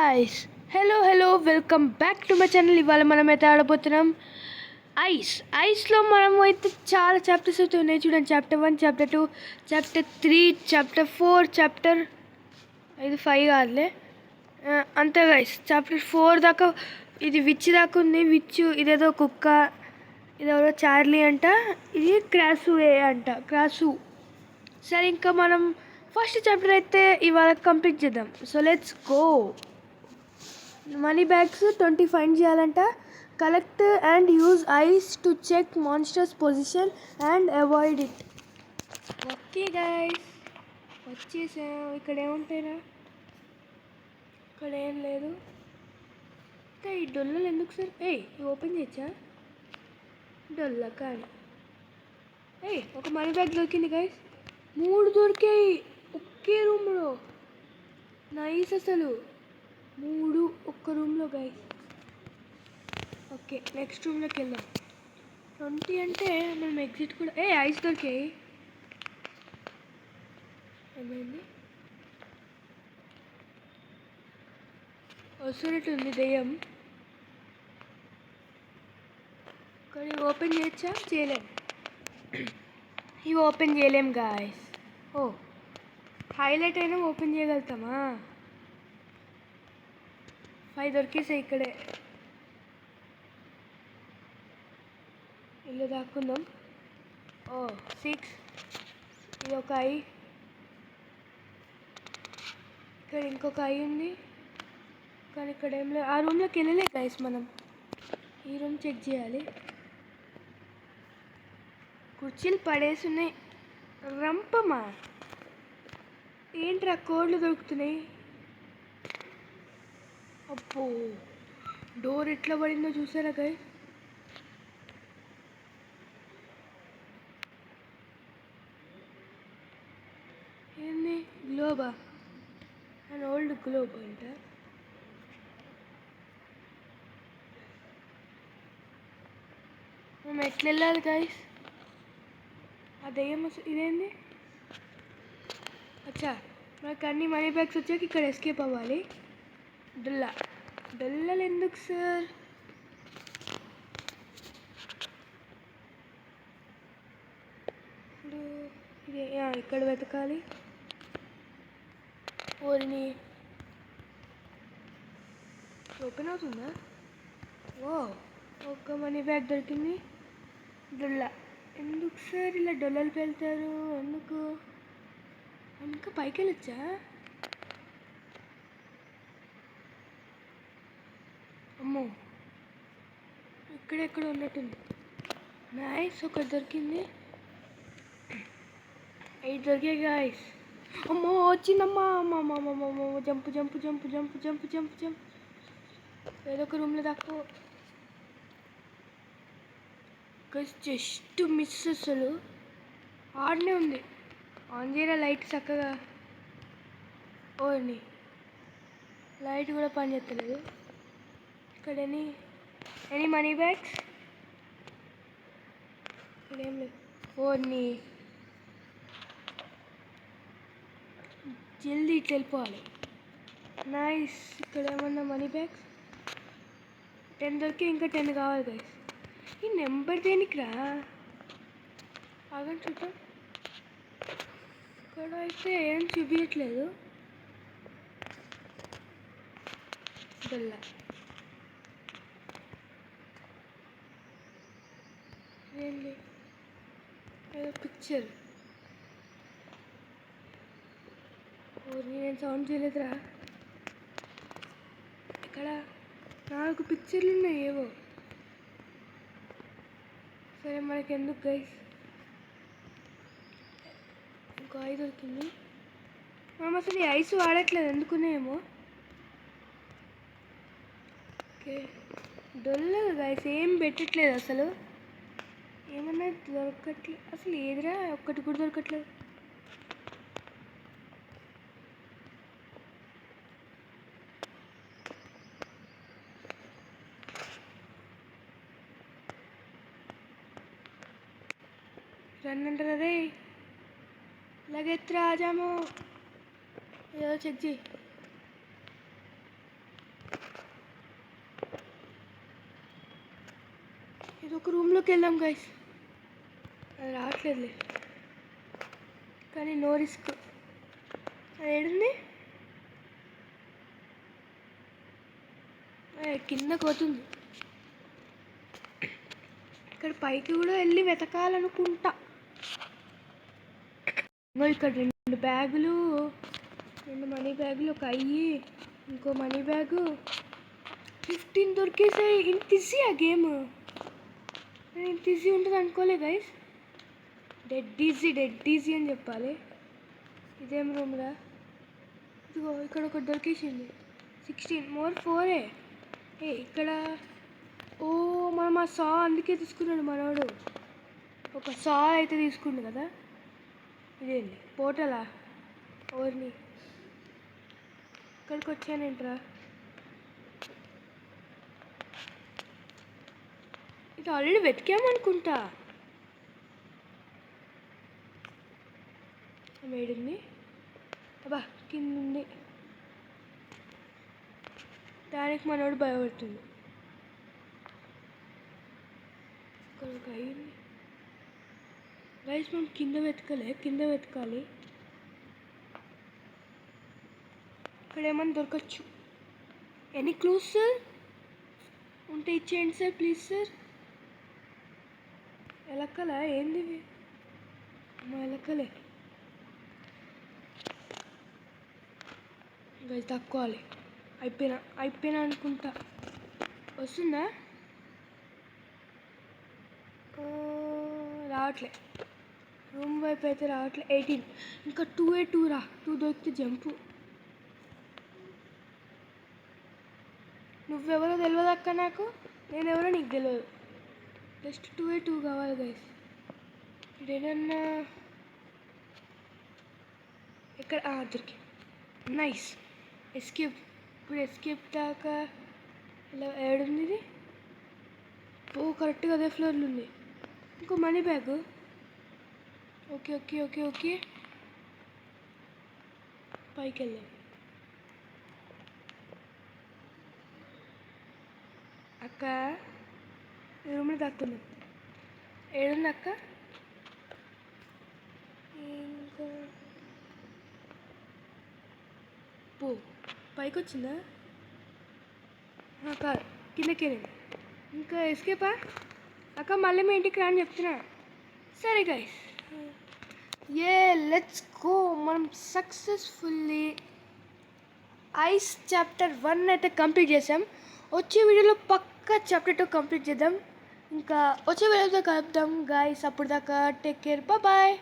Guys, hello welcome back to my channel. ఇవాళ మనం అయితే ఆడబోతున్నాం ఐస్లో. మనం అయితే చాలా చాప్టర్స్ అయితే ఉన్నాయి చూడండి. Chapter 1, chapter 2, chapter 3, chapter 4, chapter ఇది 5 కాదులే, అంతే గైస్. చాప్టర్ 4 దాకా ఇది విచ్ దాకా ఉంది. విచ్ ఇదేదో కుక్క, ఇదేదో చార్లీ అంట, ఇది క్రాసు అంట, క్రాసు. సరే, ఇంకా మనం ఫస్ట్ చాప్టర్ అయితే ఇవాళ కంప్లీట్ చేద్దాం. So let's go. Money bags 20 find చేయాలంట. Collect and use eyes to check monsters position and avoid it. Okay guys, వచ్చేసాం. ఇక్కడ ఏముంటాయినా? ఇక్కడ ఏం లేదు. ఈ డొల్లలు ఎందుకు సార్? ఇవి ఓపెన్ చేయొచ్చా? డొల్ల కానీ ఒక మనీ బ్యాగ్ దొరికింది గైస్. 3 దొరికాయి ఒకే రూమ్లో. నైస్ అసలు. 3 ఒక్క రూమ్లో గైస్. ఓకే, నెక్స్ట్ రూమ్లోకి వెళ్దాం. 20 అంటే మనం ఎగ్జిట్ కూడా. ఐస్ దొరికాయి. ఏమైంది? వస్తున్నట్టుంది దెయ్యం. కానీ ఓపెన్ చేయొచ్చా? చేయలేం. ఇవి ఓపెన్ చేయలేం గాయస్. హైలైట్ అయినా ఓపెన్ చేయగలుగుతామా? 5 దొరికేసాయి ఇక్కడే. ఇల్లు దాక్కుందాం. 6. ఇది ఒక ఐ. ఇక్కడ ఇంకొక ఐ ఉంది, కానీ ఇక్కడ ఏం లేదు. ఆ రూమ్లోకి వెళ్ళలే గైస్. మనం ఈ రూమ్ చెక్ చేయాలి. కుర్చీలు పడేసి ఉన్నాయి. రంపమా ఏంట్రా? కోడ్లు దొరుకుతున్నాయి. అబ్బో, డోర్ ఎట్లా పడిందో చూసారా గైస్? ఏంది? గ్లోబా? అండ్ ఓల్డ్ గ్లోబ్ అంట. మనం ఎట్లా వెళ్ళాలి గైస్? అదేం ఇదేంది? అచ్చా, మనకు అన్ని మనీ బ్యాగ్స్ వచ్చాక ఇక్కడ ఎస్కేప్ అవ్వాలి. డొల్లలు ఎందుకు సార్? ఇది ఇక్కడ వెతకాలి. ఓరిని, ఓపెన్ అవుతుందా? ఒక్క మనీ బ్యాగ్ దొరికింది. డొల్ల ఎందుకు సార్ ఇలా డొల్లలు పెళ్తారు? ఎందుకు? ఇంకా పైకి వెళ్ళొచ్చా? అమ్మో, ఇక్కడెక్కడ ఉన్నట్టుంది. నైస్, ఒకటి దొరికింది. 8 దొరికాయి గాయస్. అమ్మో, వచ్చిందమ్మా. అమ్మమ్మమ్మమ్మమ్మ, jump jump jump jump jump jump jump. ఏదో ఒక రూమ్లో దాక్కో గైస్. జస్ట్ మిస్ అసలు. ఆడనే ఉంది. ఆన్ చేయరా లైట్ చక్కగా. ఓని లైట్ కూడా పనిచేస్తలేదు. ఇక్కడ ఎనీ మనీ బ్యాగ్స్? ఇక్కడ ఏం లేదు. ఓని జల్దీ ఇట్లా వెళ్ళిపోవాలి. నైస్. ఇక్కడ ఏమన్నా మనీ బ్యాగ్స్? 10 దొరికి ఇంకా 10 కావాలి గైస్. ఈ నెంబర్ దేనికిరా? ఆగండి చూద్దాం. ఇక్కడ అయితే ఏం చూపించట్లేదు. డొల్లా ఏంటి? ఏదో పిక్చర్. నేను సౌండ్ చేయలేదురా. ఇక్కడ 4 పిక్చర్లు ఉన్నాయి ఏవో. సరే, మనకి ఎందుకు గైస్. ఇంకో ఐ దొరికింది. మనం అసలు ఈ ఐస్ వాడట్లేదు, ఎందుకునేమో. Okay, డొల్లదు guys. ఏం పెట్టట్లేదు అసలు. ఏమన్నా దొరకట్లేదు అసలు. ఏదిరా? ఒక్కటి కూడా దొరకట్లేదు. రన్ అంటారా రే? లగెత్రా, ఆజాము. ఏదో చెక్ చేయి. ఇది ఒక రూమ్లోకి వెళ్దాం గైస్. అది రావట్లేదులే కానీ నో రిస్క్. అది ఏడుంది? కిందకు పోతుంది. ఇక్కడ పైకి కూడా వెళ్ళి వెతకాలనుకుంటా. ఇక్కడ 2 బ్యాగులు, 2 మనీ బ్యాగులు, ఒక అయ్యి, ఇంకో మనీ బ్యాగు, 15 దొరికేసాయి. ఇంత ఈజీ ఆ గేమ్. నేను ఇంత ఈజీ ఉంటుంది అనుకోలే గైస్. డెడ్ ఈజీ అని చెప్పాలి. ఇదేం రూమ్రా? ఇదిగో ఇక్కడ ఒకటి దొరికేసింది. 16 మోర్ 4. ఇక్కడ ఓ మనం ఆ సా అందుకే తీసుకున్నాడు మనోడు. ఒక సా అయితే తీసుకుండు కదా. ఇదేంటి పోటలా? ఓర్ని ఇక్కడికి వచ్చానేంట్రా? ఇది ఆల్రెడీ వెతికామనుకుంటా. మేడుంది. అబ్బా కింద ఉంది. దానికి మనోడు భయపడుతుంది. ఇక్కడ ఒక అయ్యింది గైస్. మనం కింద వెతకాలి. ఇక్కడ ఏమన్నా దొరకచ్చు. ఎనీ క్లూస్ సార్ ఉంటే ఇచ్చేయండి సార్ ప్లీజ్ సార్. ఎలక్కలా ఏంది ఇవి? మా ఎలక్కలే గైస్. తక్కువాలి. అయిపోయినా అనుకుంటా. వస్తుందా? రావట్లే. రూమ్ వైపు అయితే రావట్లే. 18 ఇంకా 2 రా. 2 దొరికితే జంపు. నువ్వెవరో తెలియదు అక్క నాకు. నేనెవరో నీకు తెలియదు. జస్ట్ 2 కావాలి గైస్. ఇదేనన్నా ఎక్కడ? దొరికి. Nice escape. ఇప్పుడు ఎస్కేప్ దాకా ఇలా ఏడుంది ఇది? కరెక్ట్గా అదే ఫ్లోర్లో ఉంది. ఇంకో మనీ బ్యాగ్. ఓకే పైకి వెళ్దాం. అక్క ఈ రూమ్లో దాక్కున్నాం. ఏడుంది అక్క? ఇంకా పైకి వచ్చిందా? కాదు కిందకెళ్ళింది. ఇంకా ఎస్కేపా? అక్క మళ్ళీ మీ ఇంటికి రా అని చెప్తున్నా. సరే గైస్, లెట్స్ గో. మనం సక్సెస్ఫుల్లీ ఐస్ చాప్టర్ 1 అయితే కంప్లీట్ చేసాం. వచ్చే వీడియోలో పక్కా చాప్టర్ 2 కంప్లీట్ చేద్దాం. ఇంకా వచ్చే వీడియోతో కలుద్దాం గైస్. అప్పుడు దాకా టేక్ కేర్, బాయ్.